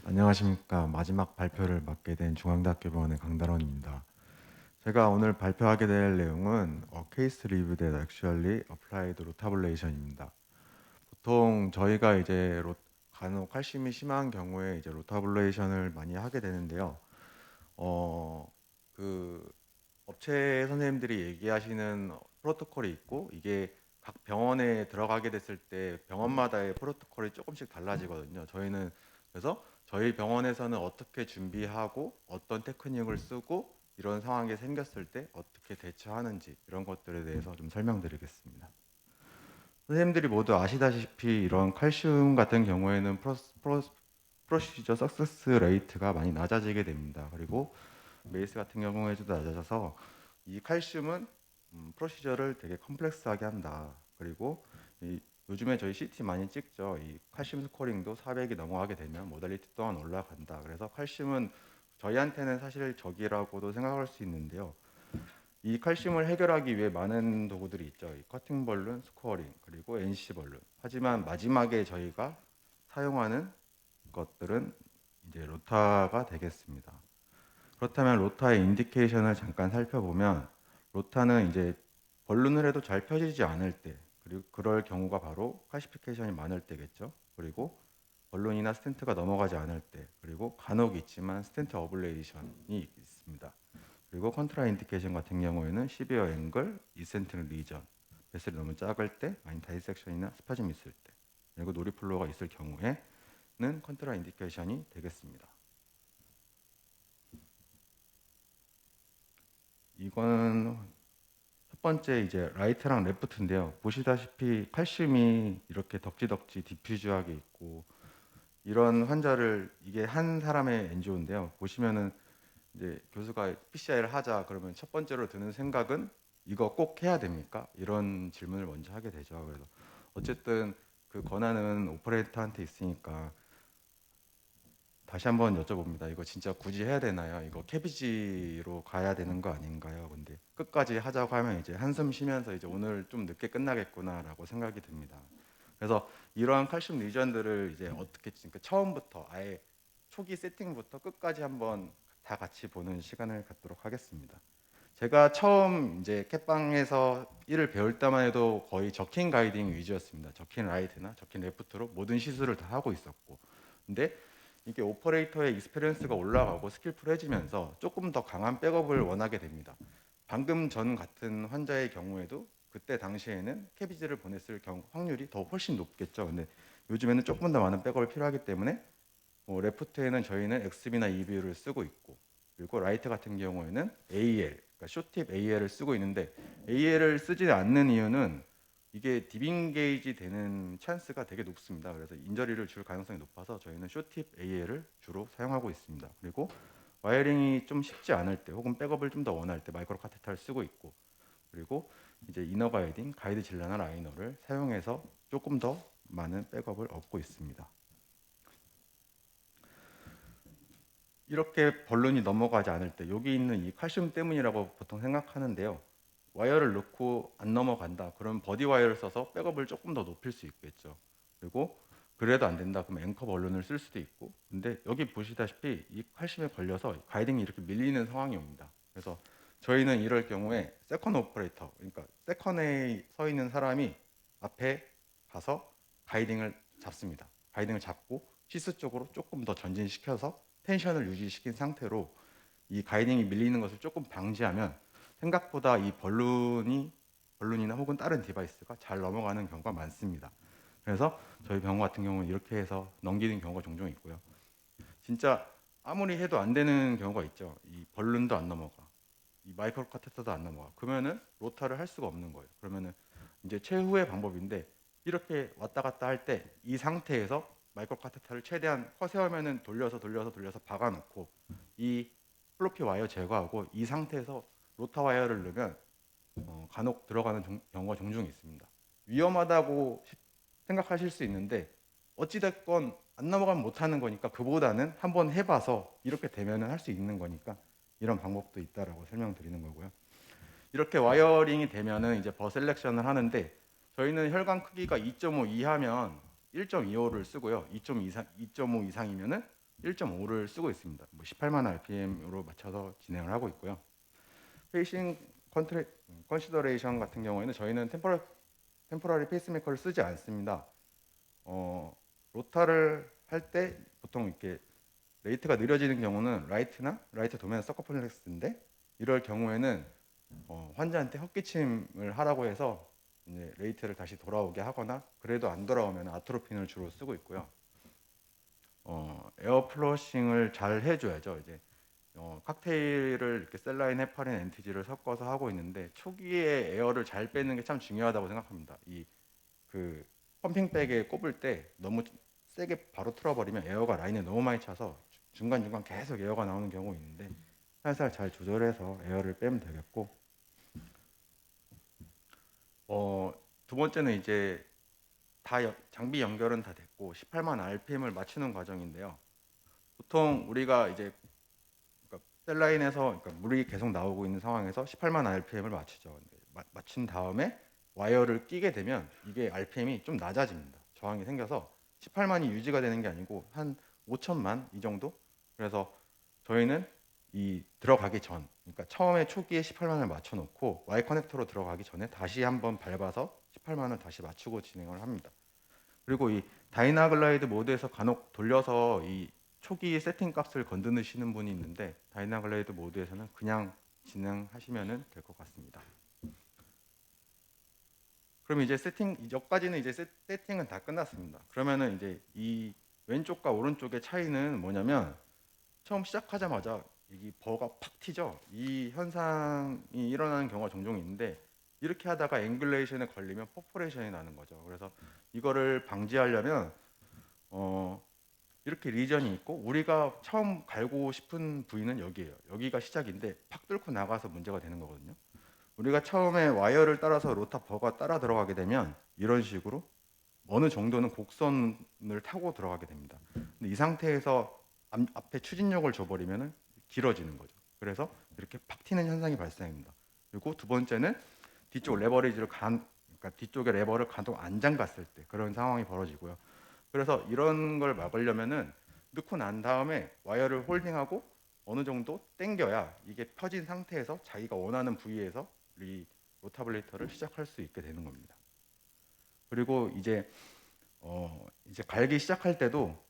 안녕하십니까. 마지막 발표를 맡게 된 중앙대학교병원의 강달원입니다. 제가 오늘 발표하게 될 내용은 Case Review that Actually Applied Rotablation입니다. 보통 저희가 이제 간혹 칼슘이 심한 경우에 이제 로타블레이션을 많이 하게 되는데요. 어, 그 업체 선생님들이 얘기하시는 프로토콜이 있고 이게 각 병원에 들어가게 됐을 때 병원마다의 프로토콜이 조금씩 달라지거든요. 저희는 그래서 저희 병원에서는 어떻게 준비하고 어떤 테크닉을 쓰고 이런 상황이 생겼을 때 어떻게 대처하는지 이런 것들에 대해서 좀 설명드리겠습니다. 선생님들이 모두 아시다시피 이런 칼슘 같은 경우에는 프로시저 석세스 레이트가 많이 낮아지게 됩니다. 그리고 메이스 같은 경우에도 낮아져서 이 칼슘은 프로시저를 되게 컴플렉스하게 한다. 그리고 요즘에 저희 CT 많이 찍죠. 이 칼슘 스코링도 400이 넘어가게 되면 모달리티 또한 올라간다. 그래서 칼슘은 저희한테는 사실 적이라고도 생각할 수 있는데요. 이 칼슘을 해결하기 위해 많은 도구들이 있죠. 이 커팅 벌룬, 스코어링, 그리고 NC 벌룬. 하지만 마지막에 저희가 사용하는 것들은 이제 로타가 되겠습니다. 그렇다면 로타의 인디케이션을 잠깐 살펴보면 로타는 이제 벌룬을 해도 잘 펴지지 않을 때 그리고 그럴 경우가 바로 칼시피케이션이 많을 때겠죠. 그리고 벌룬이나 스텐트가 넘어가지 않을 때 그리고 간혹 있지만 스텐트 어블레이션이 있습니다. 그리고 컨트라 인디케이션 같은 경우에는 시비어 앵글, 이센트릭 리전, 베슬이 너무 작을 때, 아니면 다이섹션이나 스파즘 있을 때, 그리고 노리플로가 있을 경우에는 컨트라 인디케이션이 되겠습니다. 이거는 첫 번째 이제 라이트랑 레프트인데요. 보시다시피 칼슘이 이렇게 덕지덕지 디퓨즈하게 있고 이런 환자를 이게 한 사람의 엔지오인데요. 보시면은 이제 교수가 PCI를 하자 그러면 첫 번째로 드는 생각은 이거 꼭 해야 됩니까? 이런 질문을 먼저 하게 되죠. 그래서 어쨌든 그 권한은 오퍼레이터한테 있으니까 다시 한번 여쭤봅니다. 이거 진짜 굳이 해야 되나요? 이거 캐비지로 가야 되는 거 아닌가요? 근데 끝까지 하자고 하면 이제 한숨 쉬면서 이제 오늘 좀 늦게 끝나겠구나라고 생각이 듭니다. 그래서 이러한 칼슘 리전들을 이제 어떻게 그러니까 처음부터 아예 초기 세팅부터 끝까지 한번 다 같이 보는 시간을 갖도록 하겠습니다. 제가 처음 이제 캣방에서 일을 배울 때만 해도 거의 저킹 가이딩 위주였습니다. 저킹 라이트나 저킹 레프트로 모든 시술을 다 하고 있었고, 근데 이게 오퍼레이터의 익스페리언스가 올라가고 스킬풀해지면서 조금 더 강한 백업을 원하게 됩니다. 방금 전 같은 환자의 경우에도 그때 당시에는 캐비지를 보냈을 확률이 더 훨씬 높겠죠. 근데 요즘에는 조금 더 많은 백업이 필요하기 때문에 레프트에는 저희는 XB나 EB를 쓰고 있고 그리고 라이트 같은 경우에는 AL, 그러니까 쇼팁 AL을 쓰고 있는데 AL을 쓰지 않는 이유는 이게 딥인게이지 되는 찬스가 되게 높습니다. 그래서 인저리를 줄 가능성이 높아서 저희는 쇼팁 AL을 주로 사용하고 있습니다. 그리고 와이어링이 좀 쉽지 않을 때 혹은 백업을 좀 더 원할 때 마이크로 카테터를 쓰고 있고 그리고 이제 이너 가이딩, 가이드 질라나 라이너를 사용해서 조금 더 많은 백업을 얻고 있습니다. 이렇게 벌룬이 넘어가지 않을 때 여기 있는 이 칼슘 때문이라고 보통 생각하는데요. 와이어를 넣고 안 넘어간다. 그럼 버디 와이어를 써서 백업을 조금 더 높일 수 있겠죠. 그리고 그래도 안 된다. 그럼 앵커 벌룬을 쓸 수도 있고. 근데 여기 보시다시피 이 칼슘에 걸려서 가이딩이 이렇게 밀리는 상황이 옵니다. 그래서 저희는 이럴 경우에 세컨 오퍼레이터, 그러니까 세컨에 서 있는 사람이 앞에 가서 가이딩을 잡습니다. 가이딩을 잡고 시스 쪽으로 조금 더 전진시켜서 텐션을 유지시킨 상태로 이 가이딩이 밀리는 것을 조금 방지하면 생각보다 이 벌룬이나 혹은 다른 디바이스가 잘 넘어가는 경우가 많습니다. 그래서 저희 병원 같은 경우는 이렇게 해서 넘기는 경우가 종종 있고요. 진짜 아무리 해도 안 되는 경우가 있죠. 이 벌룬도 안 넘어가, 이 마이크로 카테터도 안 넘어가. 그러면은 로타를 할 수가 없는 거예요. 그러면은 이제 최후의 방법인데 이렇게 왔다 갔다 할 때 이 상태에서 마이크로 카테터를 최대한 커세어면은 돌려서 박아놓고 이 플로피 와이어 제거하고 이 상태에서 로타 와이어를 넣으면 간혹 들어가는 경우가 종종 있습니다. 위험하다고 생각하실 수 있는데 어찌됐건 안 넘어가면 못하는 거니까 그보다는 한번 해봐서 이렇게 되면 할 수 있는 거니까 이런 방법도 있다라고 설명드리는 거고요. 이렇게 와이어링이 되면은 이제 버셀렉션을 하는데 저희는 혈관 크기가 2.5 이하면 1.25를 쓰고요. 2.5 이상이면은 1.5를 쓰고 있습니다. 18만 RPM으로 맞춰서 진행을 하고 있고요. 페이싱 컨시더레이션 같은 경우에는 저희는 템포러리 페이스메이커를 쓰지 않습니다. 로타를 할 때 보통 이렇게 레이트가 느려지는 경우는 라이트 도면 서커플렉스인데, 이럴 경우에는 환자한테 헛기침을 하라고 해서 이제 레이트를 다시 돌아오게 하거나, 그래도 안 돌아오면 아트로핀을 주로 쓰고 있고요. 에어 플러싱을 잘 해줘야죠. 이제 칵테일을 이렇게 셀라인, 헤파린, 엔티지를 섞어서 하고 있는데, 초기에 에어를 잘 빼는 게 참 중요하다고 생각합니다. 그 펌핑백에 꼽을 때 너무 세게 바로 틀어버리면 에어가 라인에 너무 많이 차서 중간중간 계속 에어가 나오는 경우 있는데, 살살 잘 조절해서 에어를 빼면 되겠고, 두 번째는 이제 장비 연결은 다 됐고 18만 RPM을 맞추는 과정인데요. 보통 우리가 이제 셀라인에서 물이 계속 나오고 있는 상황에서 18만 RPM을 맞추죠. 맞춘 다음에 와이어를 끼게 되면 이게 RPM이 좀 낮아집니다. 저항이 생겨서 18만이 유지가 되는 게 아니고 한 5천만 이 정도. 그래서 저희는 이 들어가기 전, 그러니까 처음에 초기에 18만을 맞춰놓고 Y 커넥터로 들어가기 전에 다시 한번 밟아서 18만을 다시 맞추고 진행을 합니다. 그리고 이 다이나글라이드 모드에서 간혹 돌려서 이 초기 세팅 값을 건드시는 분이 있는데, 다이나글라이드 모드에서는 그냥 진행하시면 될 것 같습니다. 그럼 이제 여기까지는 이제 세팅은 다 끝났습니다. 그러면은 이제 이 왼쪽과 오른쪽의 차이는 뭐냐면, 처음 시작하자마자 이 버가 팍 튀죠. 이 현상이 일어나는 경우가 종종 있는데, 이렇게 하다가 앵글레이션에 걸리면 퍼포레이션이 나는 거죠. 그래서 이거를 방지하려면 이렇게 리전이 있고, 우리가 처음 갈고 싶은 부위는 여기예요. 여기가 시작인데 팍 뚫고 나가서 문제가 되는 거거든요. 우리가 처음에 와이어를 따라서 로타 버가 따라 들어가게 되면 이런 식으로 어느 정도는 곡선을 타고 들어가게 됩니다. 근데 이 상태에서 앞에 추진력을 줘버리면 길어지는 거죠. 그래서 이렇게 팍 튀는 현상이 발생합니다. 그리고 두 번째는 뒤쪽 레버리지를 그러니까 뒤쪽에 레버를 간혹 안 잠갔을 때 그런 상황이 벌어지고요. 그래서 이런 걸 막으려면은 넣고 난 다음에 와이어를 홀딩하고 어느 정도 당겨야 이게 펴진 상태에서 자기가 원하는 부위에서 이 로타블레이터를 시작할 수 있게 되는 겁니다. 그리고 이제 갈기 시작할 때도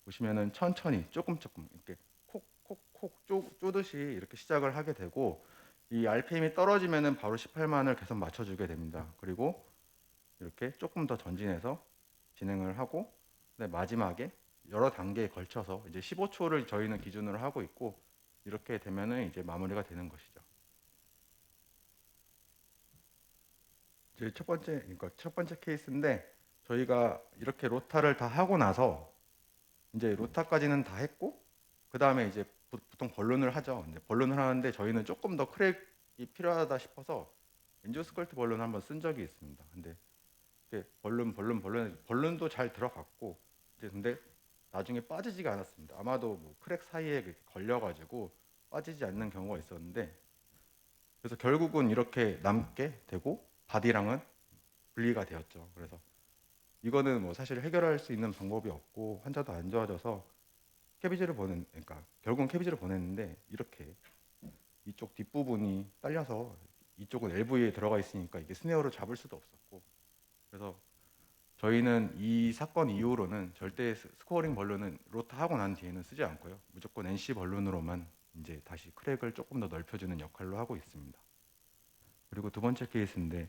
보시면은 천천히 조금 이렇게 콕콕콕 쪼듯이 이렇게 시작을 하게 되고, 이 RPM이 떨어지면은 바로 18만을 계속 맞춰주게 됩니다. 그리고 이렇게 조금 더 전진해서 진행을 하고, 마지막에 여러 단계에 걸쳐서 이제 15초를 저희는 기준으로 하고 있고, 이렇게 되면은 이제 마무리가 되는 것이죠. 이제 첫 번째 케이스인데, 저희가 이렇게 로타를 다 하고 나서 이제 로타까지는 다 했고, 그 다음에 이제 보통 벌룬을 하죠. 이제 벌룬을 하는데 저희는 조금 더 크랙이 필요하다 싶어서 엔조스컬트 벌룬을 한번 쓴 적이 있습니다. 근데 벌룬도 잘 들어갔고, 근데 나중에 빠지지가 않았습니다. 아마도 뭐 크랙 사이에 걸려가지고 빠지지 않는 경우가 있었는데, 그래서 결국은 이렇게 남게 되고 바디랑은 분리가 되었죠. 그래서 이거는 뭐 사실 해결할 수 있는 방법이 없고 환자도 안 좋아져서 그러니까 결국은 캐비지를 보냈는데, 이렇게 이쪽 뒷부분이 딸려서 이쪽은 LV에 들어가 있으니까 이게 스네어로 잡을 수도 없었고, 그래서 저희는 이 사건 이후로는 절대 스코어링 벌룬은 로타 하고 난 뒤에는 쓰지 않고요. 무조건 NC 벌룬으로만 이제 다시 크랙을 조금 더 넓혀주는 역할로 하고 있습니다. 그리고 두 번째 케이스인데,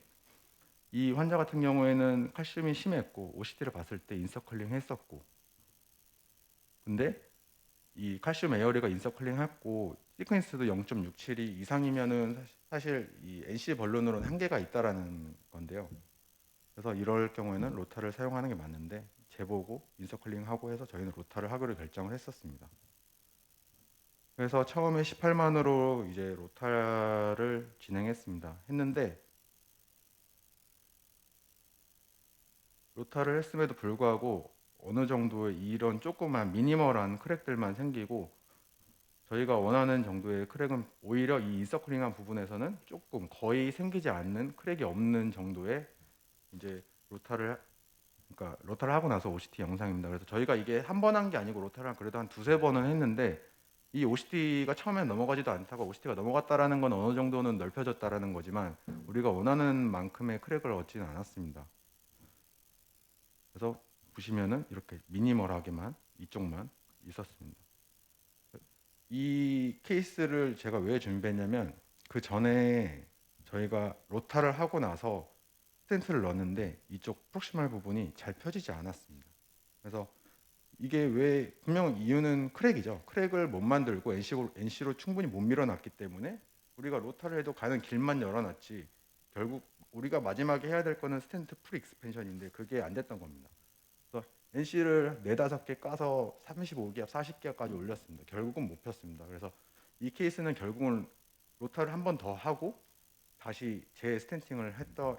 이 환자 같은 경우에는 칼슘이 심했고 OCT를 봤을 때 인서클링 했었고, 근데 이 칼슘 에어리가 인서클링 했고 시퀀스도 0.67이 이상이면은 사실 이 NC 벌룬으로는 한계가 있다라는 건데요. 그래서 이럴 경우에는 로타를 사용하는 게 맞는데, 재보고 인서클링하고 해서 저희는 로타를 하기로 결정을 했었습니다. 그래서 처음에 18만으로 이제 로타를 진행했습니다. 했는데 로타를 했음에도 불구하고 어느 정도의 이런 조그만 미니멀한 크랙들만 생기고, 저희가 원하는 정도의 크랙은 오히려 이 인서클링한 부분에서는 조금 거의 생기지 않는 크랙이 없는 정도의 이제 로타를 그러니까 로타를 하고 나서 OCT 영상입니다. 그래서 저희가 이게 한 번 한 게 아니고 로타를 그래도 한 두세 번은 했는데 이 OCT가 처음엔 넘어가지도 않다가 OCT가 넘어갔다라는 건 어느 정도는 넓혀졌다라는 거지만 우리가 원하는 만큼의 크랙을 얻지는 않았습니다. 그래서 보시면은 이렇게 미니멀하게만 이쪽만 있었습니다. 이 케이스를 제가 왜 준비했냐면 그 전에 저희가 로타를 하고 나서 스텐트를 넣었는데 이쪽 프록시말 부분이 잘 펴지지 않았습니다. 그래서 이게 왜 분명 이유는 크랙이죠. 크랙을 못 만들고 NC로 충분히 못 밀어놨기 때문에 우리가 로타를 해도 가는 길만 열어놨지 결국 우리가 마지막에 해야 될 거는 스텐트 풀 익스펜션인데 그게 안 됐던 겁니다. 그래서 NC를 4-5개 까서 35기압, 40기압까지 올렸습니다. 결국은 못 폈습니다. 그래서 이 케이스는 결국은 로타를 한 번 더 하고 다시 재스텐팅을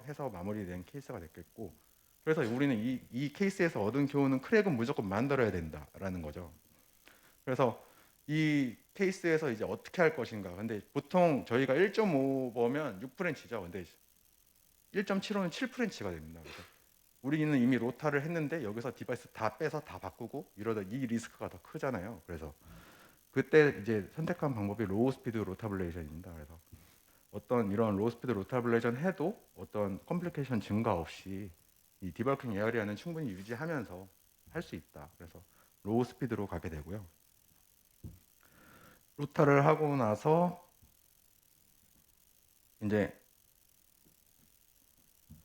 해서 마무리된 케이스가 됐겠고, 그래서 우리는 이 케이스에서 얻은 교훈은 크랙은 무조건 만들어야 된다라는 거죠. 그래서 이 케이스에서 이제 어떻게 할 것인가. 근데 보통 저희가 1.5버면 6프렌치죠. 근데 1.75는 7프렌치가 됩니다. 그래서 우리는 이미 로타를 했는데 여기서 디바이스 다 빼서 다 바꾸고 이러다 이 리스크가 더 크잖아요. 그래서 그때 이제 선택한 방법이 로우 스피드 로타블레이션입니다. 그래서 어떤 이런 로우 스피드 로타블레이션 해도 어떤 컴플리케이션 증가 없이 이 디버깅 에어리아는 충분히 유지하면서 할 수 있다. 그래서 로우 스피드로 가게 되고요. 로타를 하고 나서 이제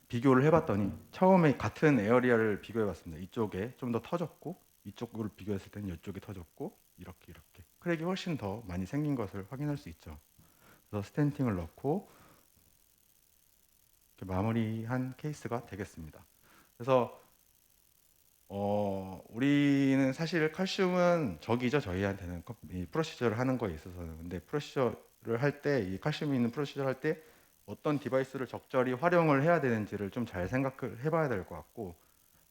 비교를 해봤더니 처음에 같은 에어리아를 비교해봤습니다. 이쪽에 좀 더 터졌고 이쪽을 비교했을 때는 이쪽이 터졌고 이렇게 크랙이 훨씬 더 많이 생긴 것을 확인할 수 있죠. 그래서 스텐팅을 넣고 이렇게 마무리한 케이스가 되겠습니다. 그래서 우리는 사실 칼슘은 적이죠. 저희한테는 이 프로시저를 하는 거에 있어서는. 근데 프로시저를 할 때 이 칼슘이 있는 프로시저를 할 때 어떤 디바이스를 적절히 활용을 해야 되는지를 좀 잘 생각을 해봐야 될 것 같고,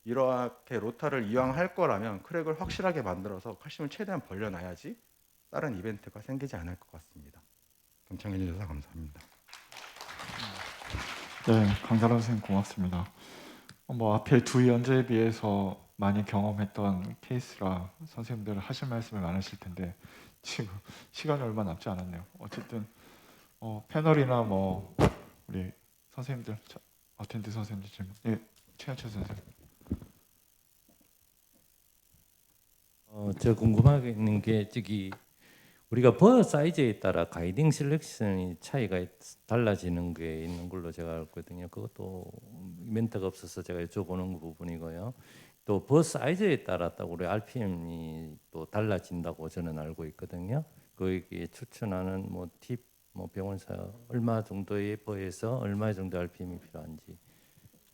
이렇게 로타를 이왕 할 거라면 크랙을 확실하게 만들어서 칼슘을 최대한 벌려놔야지 다른 이벤트가 생기지 않을 것 같습니다. 경청해 주셔서 감사합니다. 네, 강다란 선생님 고맙습니다. 뭐 앞에 두 연제에 비해서 많이 경험했던 케이스라 선생님들 하실 말씀이 많으실 텐데 지금 시간이 얼마 남지 않았네요. 어쨌든 패널이나 뭐 우리 선생님들, 어텐드 선생님들 질문. 예, 최현철 선생님. 저 궁금한 게 우리가 버어 사이즈에 따라 가이딩 셀렉션이 차이가 달라지는 게 있는 걸로 제가 알거든요. 그것도 멘트가 없어서 제가 여쭤보는 부분이고요. 또 버어 사이즈에 따라 또 우리 RPM이 또 달라진다고 저는 알고 있거든요. 거기에 추천하는 뭐 팁, 뭐 병원사 얼마 정도의 버에서 얼마 정도 RPM이 필요한지.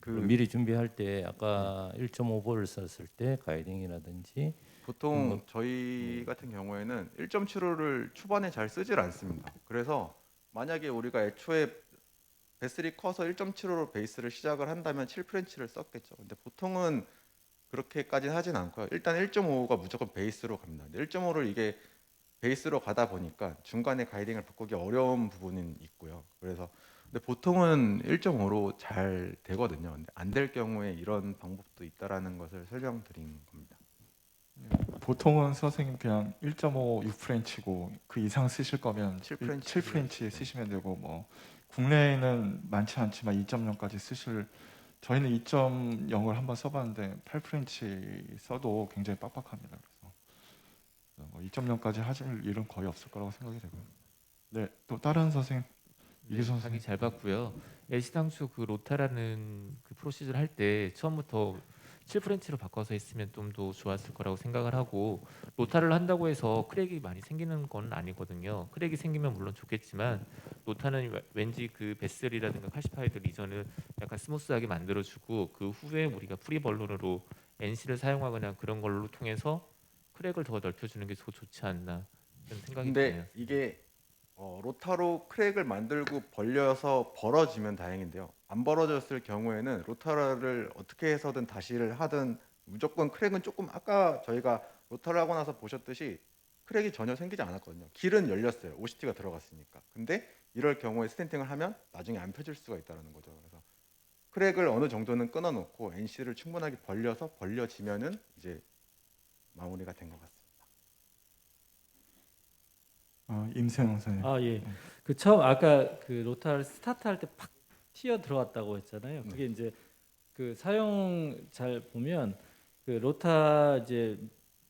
미리 준비할 때 아까 1.5볼을 썼을 때 가이딩이라든지 보통 뭐 저희 같은 경우에는 1.75를 초반에 잘 쓰질 않습니다. 그래서 만약에 우리가 애초에 베슬이 커서 1.75로 베이스를 시작을 한다면 7프렌치를 썼겠죠. 근데 보통은 그렇게까지는 하진 않고요. 일단 1.5가 무조건 베이스로 갑니다. 1.5를 이게 베이스로 가다 보니까 중간에 가이딩을 바꾸기 어려운 부분은 있고요. 그래서 근데 보통은 1.5로 잘 되거든요. 근데 안 될 경우에 이런 방법도 있다라는 것을 설명드린 겁니다. 보통은 선생님 그냥 1.5 6프렌치고 그 이상 쓰실 거면 7프렌치 7프렌치 쓰시면 되고, 뭐 국내에는 많지 않지만 2.0까지 쓰실, 저희는 2.0을 한번 써봤는데 8프렌치 써도 굉장히 빡빡합니다. 그래서 2.0까지 하실 일은 거의 없을 거라고 생각이 되고요. 네, 또 다른 선생님. 이게 선생님. 강의 잘 봤고요. 애시당초 그 로타라는 그 프로시저를 할 때 처음부터 7프렌치로 바꿔서 했으면 좀 더 좋았을 거라고 생각을 하고, 로타를 한다고 해서 크랙이 많이 생기는 건 아니거든요. 크랙이 생기면 물론 좋겠지만 로타는 왠지 그 베슬이라든가 칼시파이드 리전을 약간 스무스하게 만들어주고 그 후에 우리가 프리벌론으로 NC를 사용하거나 그런 걸로 통해서 크랙을 더 넓혀주는 게 더 좋지 않나 그런 생각이 드네요. 근데 이게 로타로 크랙을 만들고 벌려서 벌어지면 다행인데요. 안 벌어졌을 경우에는 로타를 어떻게 해서든 다시를 하든 무조건 크랙은 조금 아까 저희가 로타를 하고 나서 보셨듯이 크랙이 전혀 생기지 않았거든요. 길은 열렸어요. OCT가 들어갔으니까. 근데 이럴 경우에 스텐팅을 하면 나중에 안 펴질 수가 있다는 거죠. 그래서 크랙을 어느 정도는 끊어놓고 NC를 충분하게 벌려지면은 이제 마무리가 된 것 같습니다. 임세영 선생님. 아 예. 그 처음 아까 그 로타를 스타트할 때 팍 튀어 들어왔다고 했잖아요. 그게 이제 그 사용 잘 보면 그 로타 이제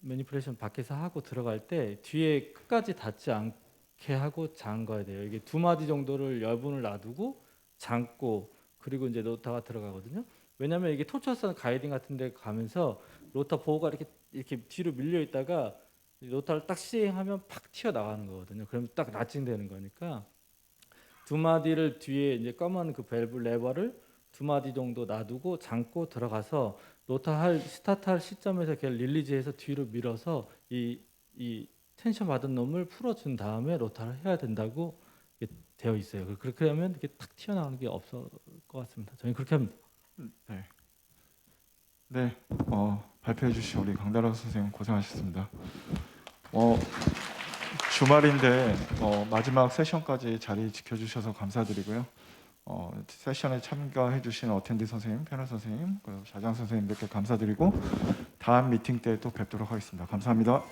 매니플레이션 밖에서 하고 들어갈 때 뒤에 끝까지 닿지 않게 하고 잠가야 돼요. 이게 두 마디 정도를 여분을 놔두고 잠고 그리고 이제 로타가 들어가거든요. 왜냐하면 이게 토처선 가이딩 같은데 가면서 로타 보호가 이렇게 뒤로 밀려 있다가 로타를 딱 시행하면 팍 튀어 나가는 거거든요. 그러면 딱 latching되는 거니까 두 마디를 뒤에 이제 검은 그 밸브 레버를 두 마디 정도 놔두고 잠고 들어가서 로타 스타트할 시점에서 이렇게 릴리즈해서 뒤로 밀어서 이 텐션 받은 놈을 풀어준 다음에 로타를 해야 된다고 이게 되어 있어요. 그렇게 하면 이렇게 탁 튀어나오는 게 없을 것 같습니다. 저는 그렇게 합니다. 네. 네. 발표해 주신 우리 강다라 선생님 고생하셨습니다. 주말인데 마지막 세션까지 자리 지켜주셔서 감사드리고요. 세션에 참가해 주신 어텐드 선생님, 패널 선생님, 그리고 자장 선생님들께 감사드리고 다음 미팅 때 또 뵙도록 하겠습니다. 감사합니다.